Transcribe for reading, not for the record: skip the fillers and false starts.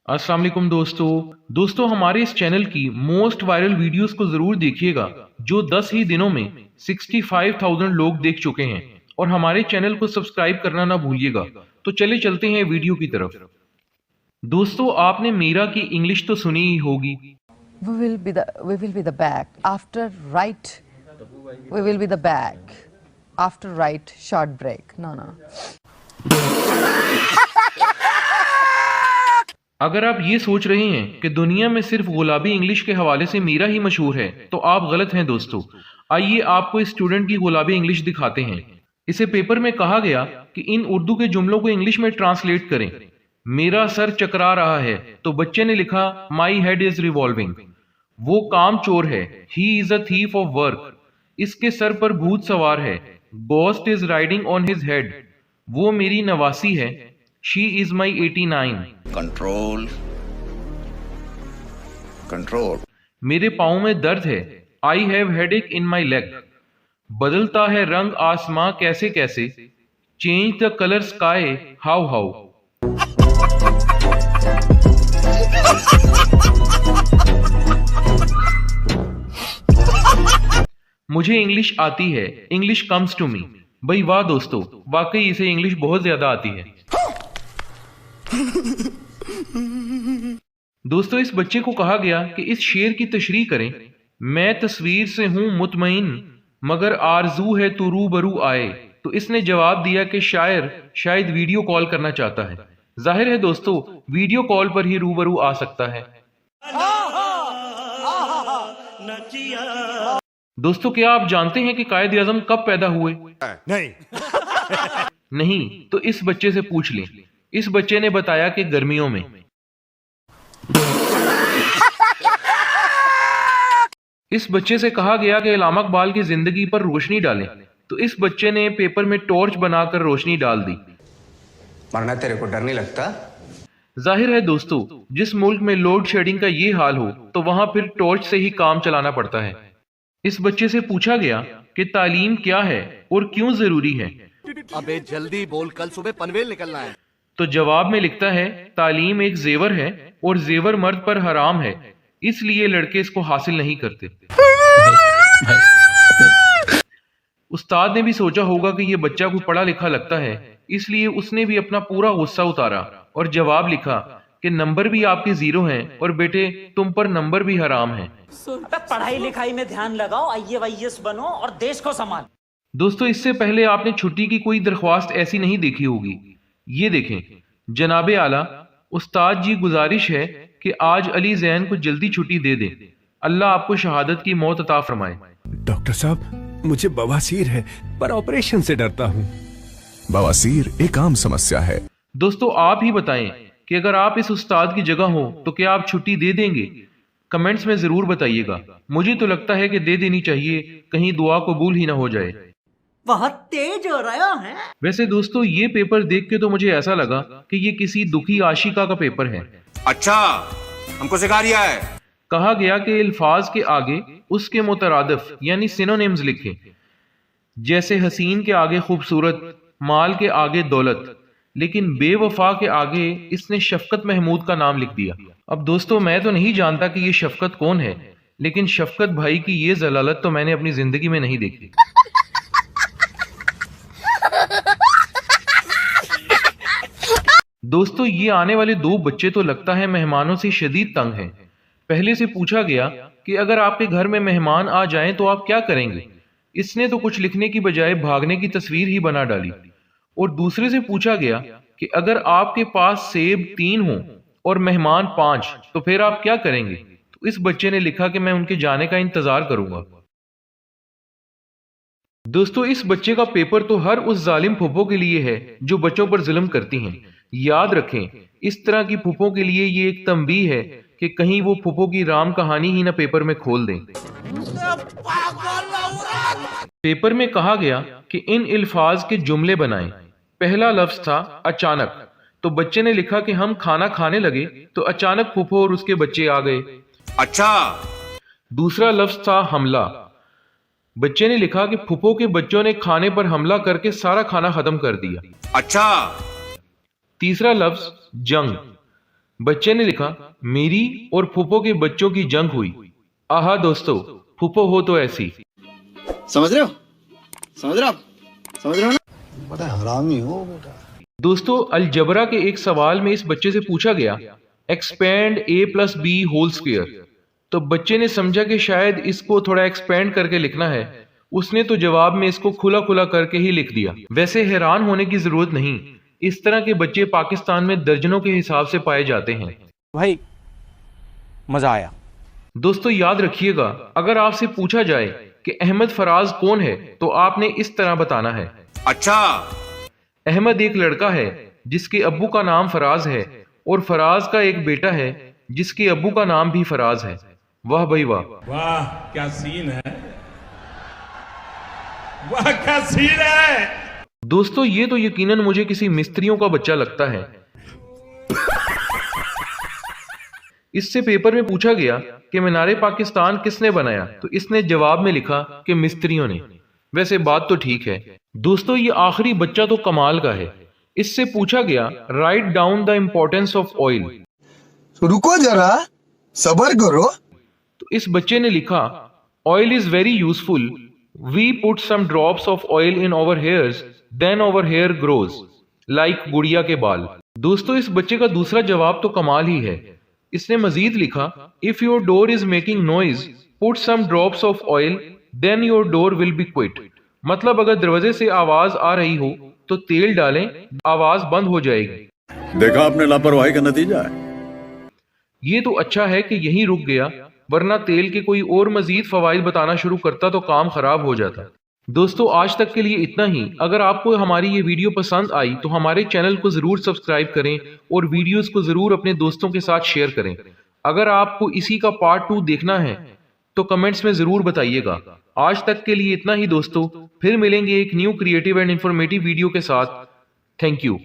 अस्सलाम वालेकुम दोस्तों हमारे इस चैनल की मोस्ट वायरल वीडियोस को जरूर देखिएगा जो 10 ही दिनों में 65,000 लोग देख चुके हैं और हमारे चैनल को सब्सक्राइब करना ना भूलिएगा। तो चले चलते हैं वीडियो की तरफ। दोस्तों आपने मीरा की इंग्लिश तो सुनी ही होगी। We will be the back after right. We will be the back after right short break. No. अगर आप ये सोच रहे हैं कि दुनिया में सिर्फ गुलाबी इंग्लिश के हवाले से मीरा ही मशहूर है तो आप गलत हैं दोस्तों। आइए आपको इस स्टूडेंट की गुलाबी इंग्लिश दिखाते हैं। इसे पेपर में कहा गया कि इन उर्दू के जुमलों को इंग्लिश में ट्रांसलेट करें। मेरा सर चकरा रहा है तो बच्चे ने लिखा माई हेड इज रिवॉल्विंग। वो काम चोर है, he is a thief of work. इसके सर पर भूत सवार है, ghost is riding on his head. वो मेरी नवासी है, शी इज माई 89। कंट्रोल। मेरे पाँव में दर्द है, I have headache in my leg. बदलता है रंग आसमां कैसे कैसे, change the colour sky how how. मुझे इंग्लिश आती है, इंग्लिश कम्स टू मी। भाई वाह दोस्तों, वाकई इसे इंग्लिश बहुत ज्यादा आती है। दोस्तों इस बच्चे को कहा गया कि इस शेर की तशरीह करें। मैं तस्वीर से हूं मुतमईन मगर आरजू है तू रूबरू आए। तो इसने जवाब दिया कि शायर शायद वीडियो कॉल करना चाहता है। जाहिर है दोस्तों वीडियो कॉल पर ही रूबरू आ सकता है। दोस्तों क्या आप जानते हैं कि कायद आजम कब पैदा हुए? नहीं तो इस बच्चे से पूछ लें। इस बच्चे ने बताया कि गर्मियों में। इस बच्चे से कहा गया कि अल्लामा इकबाल की जिंदगी पर रोशनी डालें तो इस बच्चे ने पेपर में टॉर्च बनाकर रोशनी डाल दी। मरना तेरे को डर नहीं लगता? जाहिर है दोस्तों जिस मुल्क में लोड शेडिंग का ये हाल हो तो वहां फिर टॉर्च से ही काम चलाना पड़ता है। इस बच्चे से पूछा गया कि तालीम क्या है और क्यों जरूरी है। अबे जल्दी बोल, कल सुबह पनवेल निकलना है। तो जवाब में लिखता है तालीम एक जेवर है और जेवर मर्द पर हराम है, इसलिए लड़के इसको हासिल नहीं करते। उस्ताद ने भी सोचा होगा कि ये बच्चा कोई पढ़ा लिखा लगता है, इसलिए उसने भी अपना पूरा गुस्सा उतारा और जवाब लिखा कि नंबर भी आपके 0 हैं और बेटे तुम पर नंबर भी हराम है। पढ़ाई लिखाई में ध्यान लगाओ, IAS बनो और देश को संभालो। दोस्तों इससे पहले आपने छुट्टी की कोई दरख्वास्त ऐसी नहीं देखी होगी। ये देखें, जनाबे आला उस्ताद जी गुजारिश है कि आज अली जैन को जल्दी छुट्टी दे दें। अल्लाह आपको शहादत की मौत अता फरमाए। डॉक्टर साहब मुझे बवासीर है पर ऑपरेशन से डरता हूँ। बवासीर एक आम समस्या है। दोस्तों आप ही बताएं कि अगर आप इस उस्ताद की जगह हो तो क्या आप छुट्टी दे देंगे? कमेंट्स में जरूर बताइएगा। मुझे तो लगता है कि दे देनी चाहिए, कहीं दुआ कबूल ही ना हो जाए। बहुत तेज हो रहा है। वैसे दोस्तों ये पेपर देख के तो मुझे ऐसा लगा कि ये किसी दुखी आशिका का पेपर है। अच्छा हमको सिखा रिया है। कहा गया कि अल्फाज के आगे उसके मुतरादिफ यानी सिनोनिम्स लिखें। जैसे हसीन के आगे खूबसूरत, माल के आगे दौलत, लेकिन बेवफा के आगे इसने शफकत महमूद का नाम लिख दिया। अब दोस्तों मैं तो नहीं जानता कि ये शफकत कौन है, लेकिन शफकत भाई की ये जलालत तो मैंने अपनी जिंदगी में नहीं देखी। दोस्तों ये आने वाले 2 बच्चे तो लगता है मेहमानों से शदीद तंग हैं। पहले से पूछा गया कि अगर आपके घर में मेहमान आ जाएं तो आप क्या करेंगे? इसने तो कुछ लिखने की बजाय भागने की तस्वीर ही बना डाली। और दूसरे से पूछा गया कि अगर आपके पास सेब 3 हो और मेहमान 5 तो फिर आप क्या करेंगे? तो इस बच्चे ने लिखा कि मैं उनके जाने का इंतजार करूंगा। दोस्तों इस बच्चे का पेपर तो हर उस जालिम फुप्पो के लिए है जो बच्चों पर जुल्म करती हैं। याद रखें इस तरह की फुप्पो के लिए ये एक तंबीह है कि कहीं वो फुप्पो की राम कहानी ही ना पेपर में खोल दें। पेपर में कहा गया कि इन अल्फाज के जुमले बनाएं। पहला लफ्ज था अचानक, तो बच्चे ने लिखा कि हम खाना खाने लगे तो अचानक फुप्पो और उसके बच्चे आ गए। अच्छा। दूसरा लफ्ज था हमला। बच्चे ने लिखा कि फुप्पो के बच्चों ने खाने पर हमला करके सारा खाना खत्म कर दिया। अच्छा। तीसरा लफ्ज जंग। बच्चे ने लिखा, मेरी और फूफो के बच्चों की जंग हुई। आहा दोस्तों, फूफो हो तो ऐसी। समझ रहे हो? समझ रहे हो आप? समझ रहे हो ना? बड़ा हरामी हो बेटा। दोस्तों, अलजबरा के एक सवाल में इस बच्चे से पूछा गया, expand a plus B whole square. तो बच्चे ने समझा कि शायद इसको थोड़ा एक्सपेंड करके लिखना है। उसने तो जवाब में इसको खुला खुला करके ही लिख दिया। वैसे हैरान होने की जरूरत नहीं, इस तरह के बच्चे पाकिस्तान में दर्जनों के हिसाब से पाए जाते हैं। भाई मजा आया। दोस्तों याद रखिएगा, अगर आपसे पूछा जाए कि अहमद फराज कौन है तो आपने इस तरह बताना है। अच्छा, अहमद एक लड़का है जिसके अब्बू का नाम फराज है और फराज का एक बेटा है जिसके अब्बू का नाम भी फराज है। वाह भाई वाह। वाह क्या सीन है, वाह क्या सीन है। दोस्तों ये तो यकीनन मुझे किसी मिस्त्रियों का बच्चा लगता है। इससे पेपर में पूछा गया कि मीनारे पाकिस्तान किसने बनाया, तो इसने जवाब में लिखा कि मिस्त्रियों ने। वैसे बात तो ठीक है। दोस्तों ये आखिरी बच्चा तो कमाल का है। इससे पूछा गया, write down the importance of oil. रुको जरा, सब्र करो। तो इस बच्चे ने लिखा, oil is very useful, we put some drops of oil in our hairs, then our hair grows like गुड़िया के बाल। दोस्तों इस बच्चे का दूसरा जवाब तो कमाल ही है। इसने मजीद लिखा, if your door is making noise, put some drops of oil, then your door will be quit. मतलब अगर दरवाजे से आवाज आ रही हो तो तेल डालें, आवाज बंद हो जाएगी। देखा आपने लापरवाही का नतीजा है। ये तो अच्छा है कि यहीं रुक गया, वरना तेल के कोई और मजीद फवाइद बताना शुरू करता तो काम खराब हो जाता। दोस्तों आज तक के लिए इतना ही। अगर आपको हमारी ये वीडियो पसंद आई तो हमारे चैनल को जरूर सब्सक्राइब करें और वीडियोस को जरूर अपने दोस्तों के साथ शेयर करें। अगर आपको इसी का पार्ट 2 देखना है तो कमेंट्स में जरूर बताइएगा। आज तक के लिए इतना ही दोस्तों, फिर मिलेंगे एक new creative and informative video के साथ। Thank you.